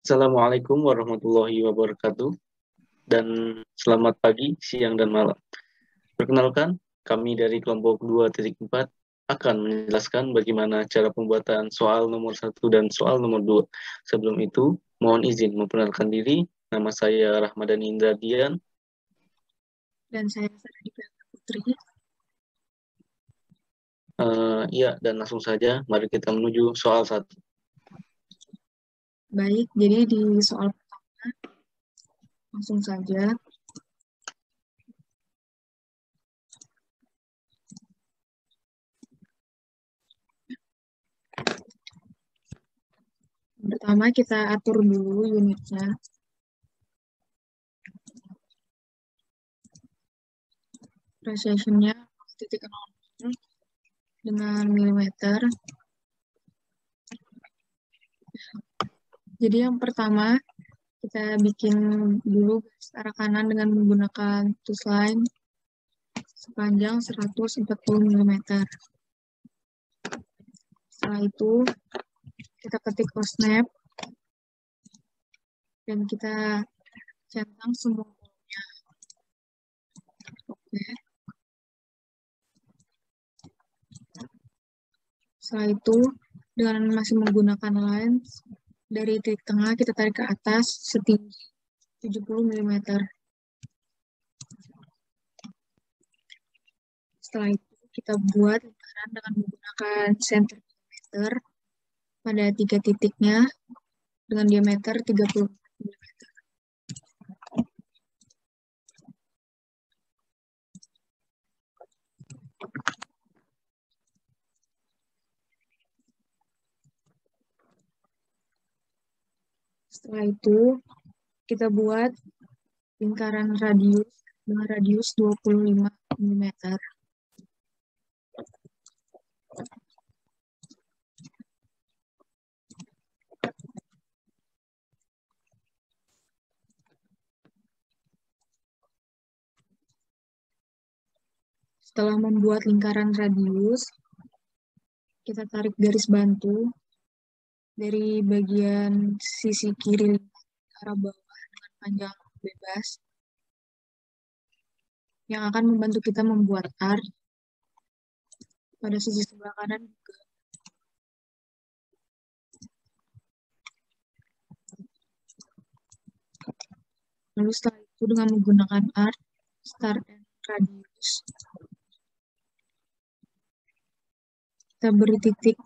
Assalamualaikum warahmatullahi wabarakatuh dan selamat pagi, siang, dan malam. Perkenalkan, kami dari kelompok 2.4 akan menjelaskan bagaimana cara pembuatan soal nomor 1 dan soal nomor 2. Sebelum itu, mohon izin memperkenalkan diri. Nama saya Rahmadani Indradian. Dan saya Saradika Putri. Ya, dan langsung saja, mari kita menuju soal 1. Baik, jadi di soal pertama, langsung saja. Pertama, kita atur dulu unitnya. Precision-nya 0,0 dengan milimeter. Jadi yang pertama, kita bikin dulu garis arah kanan dengan menggunakan tus line sepanjang 140 mm. Setelah itu, kita ketik snap dan kita centang semua kolomnya. Oke. Setelah itu, dengan masih menggunakan line, dari titik tengah kita tarik ke atas setinggi 70 mm. Setelah itu, kita buat lingkaran dengan menggunakan center diameter pada 3 titiknya dengan diameter 30 mm. Setelah itu, kita buat lingkaran radius dengan radius 25 mm. Setelah membuat lingkaran radius, kita tarik garis bantu dari bagian sisi kiri ke arah bawah dengan panjang bebas yang akan membantu kita membuat arc pada sisi sebelah kanan juga. Lalu setelah itu dengan menggunakan arc, start and radius, kita beri titik,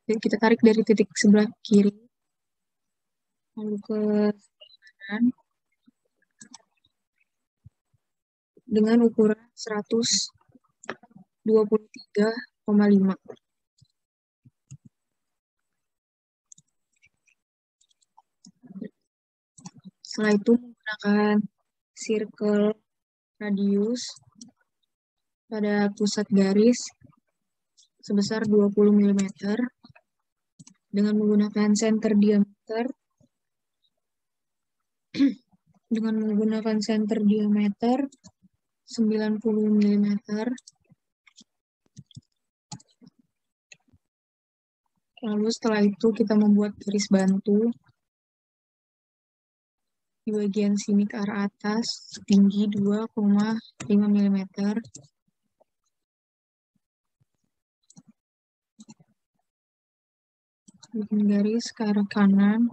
kita tarik dari titik sebelah kiri, lalu ke kanan, dengan ukuran 123,5. Setelah itu menggunakan circle radius pada pusat garis sebesar 20 mm dengan menggunakan center diameter dengan menggunakan center diameter 90 mm. Lalu setelah itu kita membuat garis bantu di bagian sini ke arah atas setinggi 2,5 mm. Bikin garis ke arah kanan.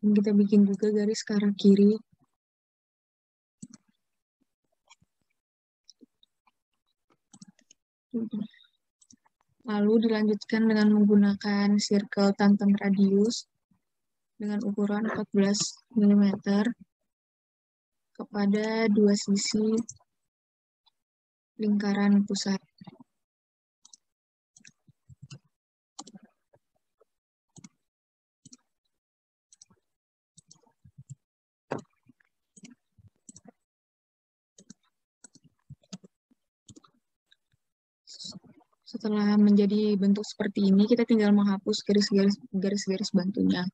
Dan kita bikin juga garis ke arah kiri. Lalu dilanjutkan dengan menggunakan circle tandem radius dengan ukuran 14 mm kepada dua sisi lingkaran pusat. Setelah menjadi bentuk seperti ini, kita tinggal menghapus garis-garis bantunya.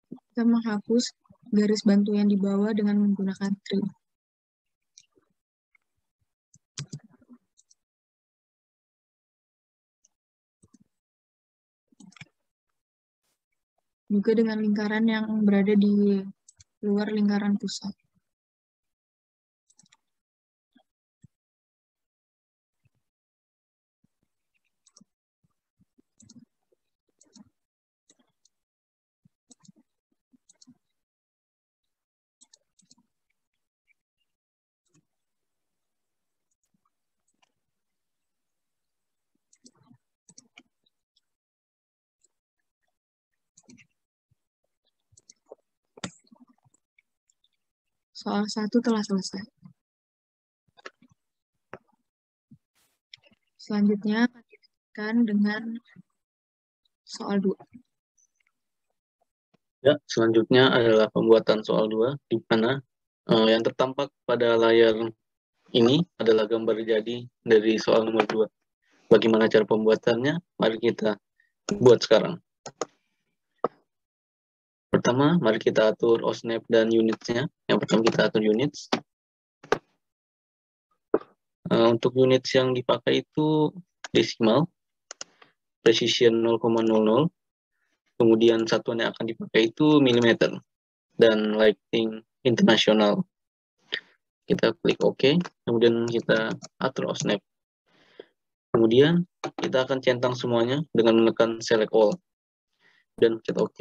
Kita menghapus garis bantu yang di bawah dengan menggunakan trim. Juga dengan lingkaran yang berada di luar lingkaran pusat. Soal 1 telah selesai. Selanjutnya akan dilanjutkan dengan soal 2. Ya, selanjutnya adalah pembuatan soal 2, di mana yang tertampak pada layar ini adalah gambar jadi dari soal nomor 2. Bagaimana cara pembuatannya? Mari kita buat sekarang. Pertama, mari kita atur OSNAP dan unitsnya. Yang pertama kita atur units. Untuk units yang dipakai itu desimal, precision 0,00, kemudian satuan yang akan dipakai itu milimeter, dan lighting internasional. Kita klik OK, kemudian kita atur OSNAP. Kemudian kita akan centang semuanya dengan menekan select all dan klik OK.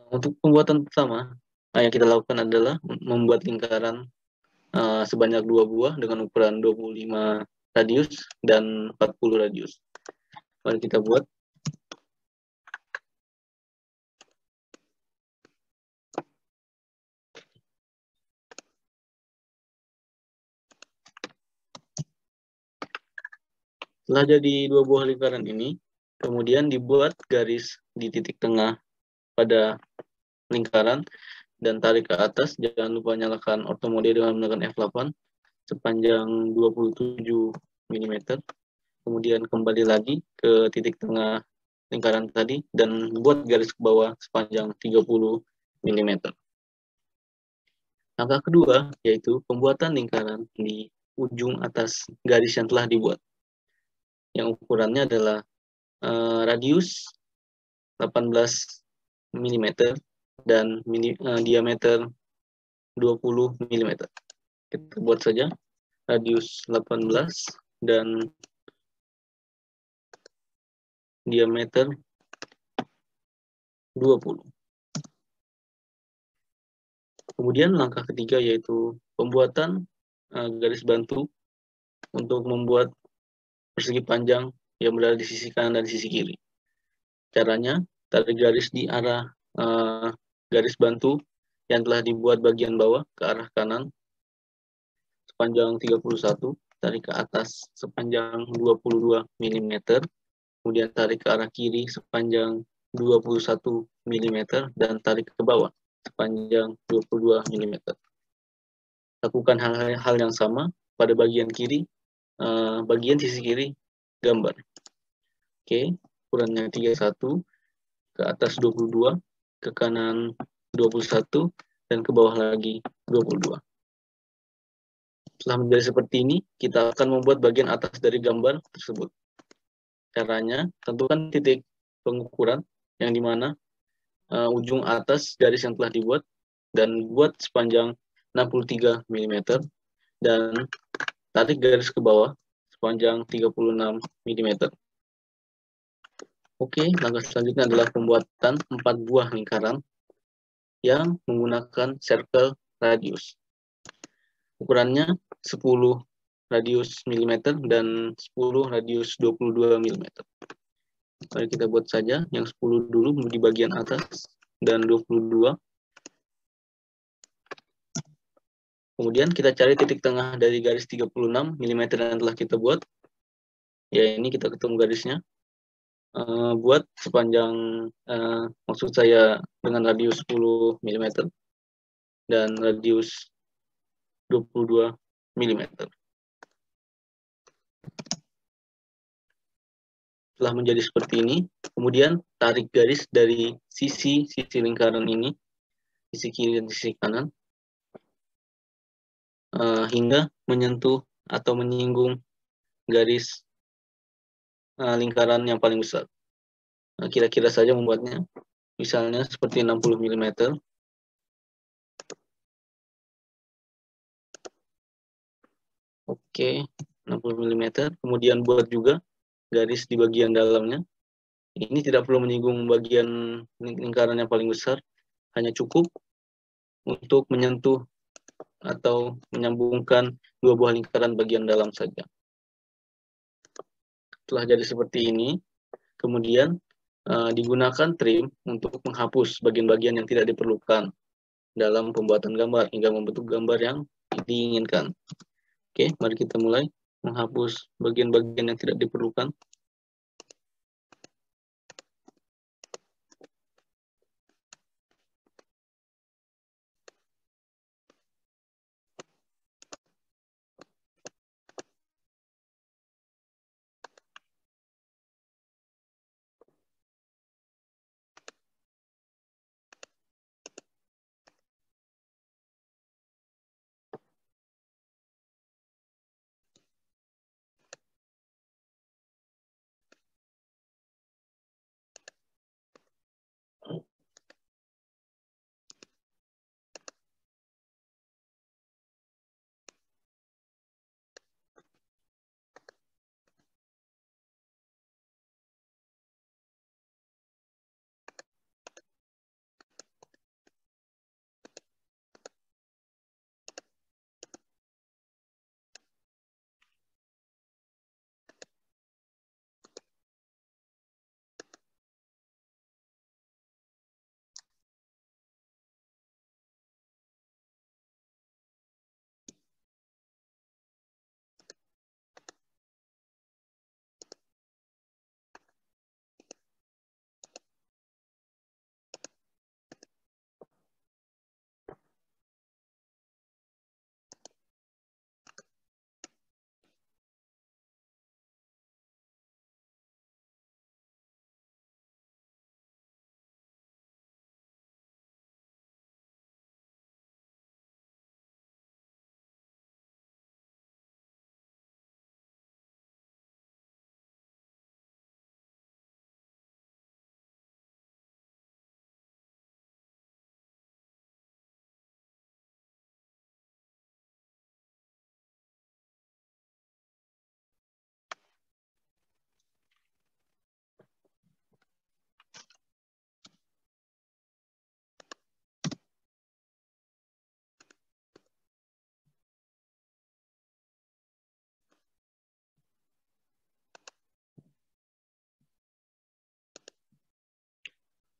Untuk pembuatan pertama, yang kita lakukan adalah membuat lingkaran sebanyak 2 buah dengan ukuran 25 radius dan 40 radius. Mari kita buat. Setelah jadi 2 buah lingkaran ini, kemudian dibuat garis di titik tengah pada lingkaran dan tarik ke atas. Jangan lupa nyalakan auto mode dengan menekan F8 sepanjang 27 mm. Kemudian kembali lagi ke titik tengah lingkaran tadi dan buat garis ke bawah sepanjang 30 mm. Langkah kedua yaitu pembuatan lingkaran di ujung atas garis yang telah dibuat, yang ukurannya adalah radius 18 mm dan diameter 20 mm. Kita buat saja radius 18 dan diameter 20. Kemudian langkah ketiga yaitu pembuatan garis bantu untuk membuat persegi panjang yang berada di sisi kanan dan sisi kiri. Caranya, tarik garis di arah garis bantu yang telah dibuat bagian bawah ke arah kanan sepanjang 31, tarik ke atas sepanjang 22 mm, kemudian tarik ke arah kiri sepanjang 21 mm, dan tarik ke bawah sepanjang 22 mm. Lakukan hal yang sama pada bagian kiri, bagian sisi kiri gambar. Oke, ukurannya 31, ke atas 22, ke kanan 21, dan ke bawah lagi 22. Setelah menjadi seperti ini, kita akan membuat bagian atas dari gambar tersebut. Caranya, tentukan titik pengukuran yang dimana ujung atas garis yang telah dibuat dan buat sepanjang 63 mm dan tarik garis ke bawah sepanjang 36 mm. Oke, langkah selanjutnya adalah pembuatan 4 buah lingkaran yang menggunakan circle radius. Ukurannya 10 radius mm dan 10 radius 22 mm. Mari kita buat saja yang 10 dulu di bagian atas dan 22. Kemudian kita cari titik tengah dari garis 36 mm yang telah kita buat. Ya, ini kita ketemu garisnya. Buat sepanjang, maksud saya dengan radius 10 mm dan radius 22 mm. Setelah menjadi seperti ini, kemudian tarik garis dari sisi lingkaran ini sisi kiri dan sisi kanan, hingga menyentuh atau menyinggung garis lingkaran yang paling besar. Kira-kira saja membuatnya, misalnya seperti 60 mm. Oke, 60 mm. Kemudian buat juga garis di bagian dalamnya. Ini tidak perlu menyinggung bagian lingkaran yang paling besar, hanya cukup untuk menyentuh atau menyambungkan dua buah lingkaran bagian dalam saja. Setelah jadi seperti ini, kemudian digunakan trim untuk menghapus bagian-bagian yang tidak diperlukan dalam pembuatan gambar hingga membentuk gambar yang diinginkan. Oke, mari kita mulai menghapus bagian-bagian yang tidak diperlukan.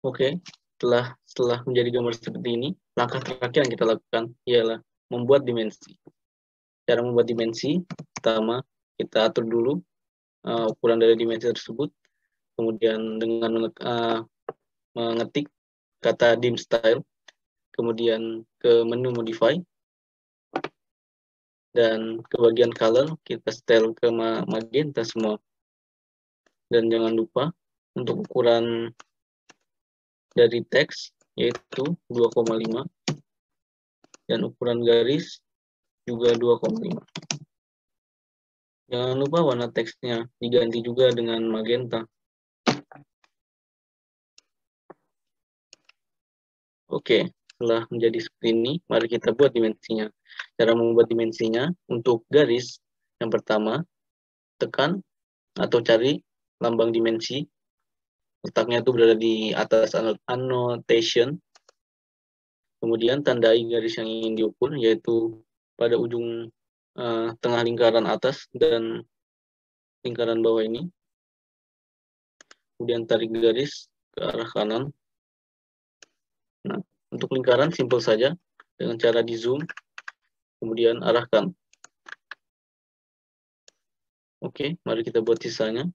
Oke, setelah menjadi gambar seperti ini, langkah terakhir yang kita lakukan ialah membuat dimensi. Cara membuat dimensi, pertama kita atur dulu ukuran dari dimensi tersebut, kemudian dengan mengetik kata dim style, kemudian ke menu modify, dan ke bagian color kita style ke magenta semua. Dan jangan lupa untuk ukuran dari teks yaitu 2,5 dan ukuran garis juga 2,5. Jangan lupa warna teksnya diganti juga dengan magenta. Oke, setelah menjadi seperti ini, mari kita buat dimensinya. Cara membuat dimensinya, untuk garis, yang pertama, tekan atau cari lambang dimensi. Letaknya itu berada di atas annotation. Kemudian tandai garis yang ingin diukur, yaitu pada ujung tengah lingkaran atas dan lingkaran bawah ini. Kemudian tarik garis ke arah kanan. Nah, untuk lingkaran simpel saja dengan cara di zoom, kemudian arahkan. Oke, mari kita buat sisanya.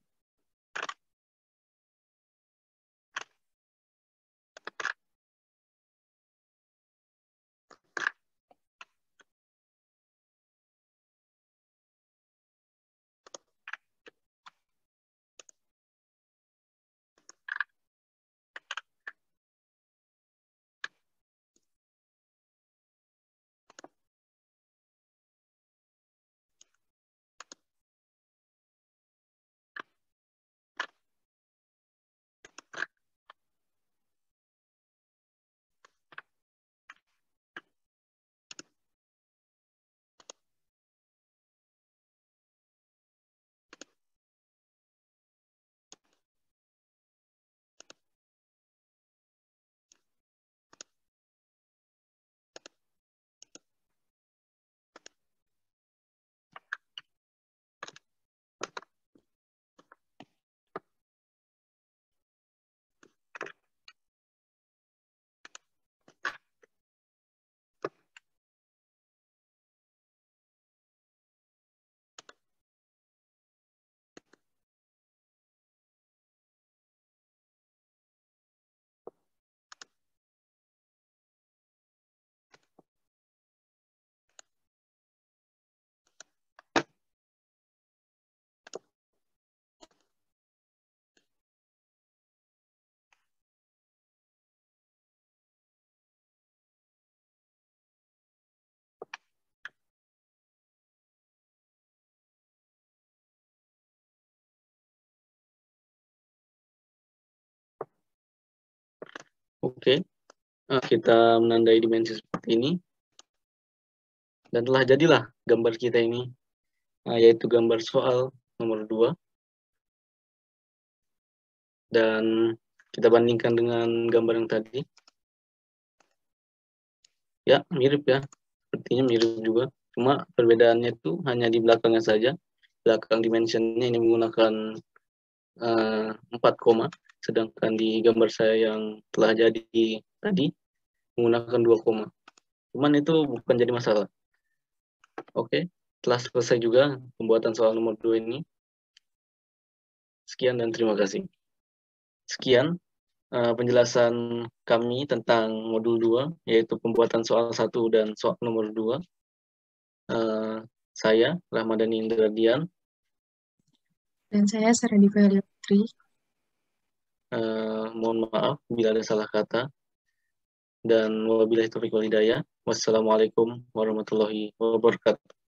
Oke, kita menandai dimensi seperti ini. Dan telah jadilah gambar kita ini, yaitu gambar soal nomor 2. Dan kita bandingkan dengan gambar yang tadi. Ya, mirip ya. Sepertinya mirip juga. Cuma perbedaannya itu hanya di belakangnya saja. Belakang dimensionnya ini menggunakan 4 koma. Sedangkan di gambar saya yang telah jadi tadi menggunakan 2 koma. Cuman itu bukan jadi masalah. Oke, telah selesai juga pembuatan soal nomor 2 ini. Sekian dan terima kasih. Sekian penjelasan kami tentang modul 2, yaitu pembuatan soal 1 dan soal nomor 2. Saya, Rahmadani Indradian. Dan saya, Saradika Elia Putri. Mohon maaf bila ada salah kata. Dan wabillahi taufiq wal hidayah. Wassalamualaikum warahmatullahi wabarakatuh.